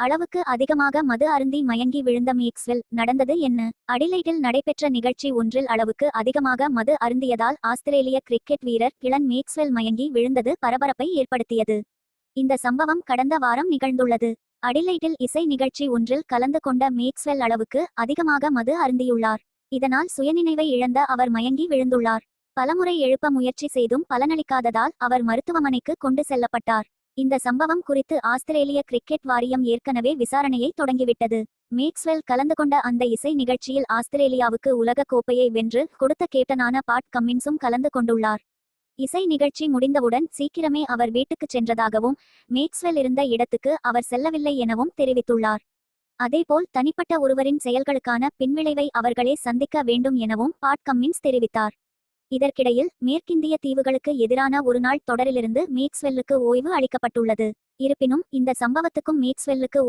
அளவுக்கு அதிகமாக மது அருந்தி மயங்கி விழுந்த மேக்ஸ்வெல். நடந்தது என்ன? அடிலைடில் நடைபெற்ற நிகழ்ச்சி ஒன்றில் அளவுக்கு அதிகமாக மது அருந்தியதால் ஆஸ்திரேலிய கிரிக்கெட் வீரர் கிளன் மேக்ஸ்வெல் மயங்கி விழுந்தது பரபரப்பை ஏற்படுத்தியது. இந்த சம்பவம் கடந்த வாரம் நிகழ்ந்துள்ளது. அடிலைடில் இசை நிகழ்ச்சி ஒன்றில் கலந்து கொண்ட மேக்ஸ்வெல் அளவுக்கு அதிகமாக மது அருந்தியுள்ளார். இதனால் சுயநினைவை இழந்த அவர் மயங்கி விழுந்துள்ளார். பலமுறை எழுப்ப முயற்சி செய்தும் பலனளிக்காததால் அவர் மருத்துவமனைக்கு கொண்டு செல்லப்பட்டார். இந்த சம்பவம் குறித்து ஆஸ்திரேலிய கிரிக்கெட் வாரியம் ஏற்கனவே விசாரணையை தொடங்கிவிட்டது. மேக்ஸ்வெல் கலந்து கொண்ட அந்த இசை நிகழ்ச்சியில் ஆஸ்திரேலியாவுக்கு உலக கோப்பையை வென்று கொடுத்த கேப்டனான பாட் கம்மின்ஸும் கலந்து கொண்டுள்ளார். இசை நிகழ்ச்சி முடிந்தவுடன் சீக்கிரமே அவர் வீட்டுக்குச் சென்றதாகவும் மேக்ஸ்வெல் இருந்த இடத்துக்கு அவர் செல்லவில்லை எனவும் தெரிவித்துள்ளார். அதேபோல் தனிப்பட்ட ஒருவரின் செயல்களுக்கான பின்விளைவை அவர்களே சந்திக்க வேண்டும் எனவும் பாட் கம்மின்ஸ் தெரிவித்தார். இதற்கிடையில் மேற்கிந்திய தீவுகளுக்கு எதிரான ஒருநாள் தொடரிலிருந்து மேக்ஸ்வெல்லுக்கு ஓய்வு அளிக்கப்பட்டுள்ளது. இருப்பினும் இந்த சம்பவத்துக்கும் மேக்ஸ்வெல்லுக்கு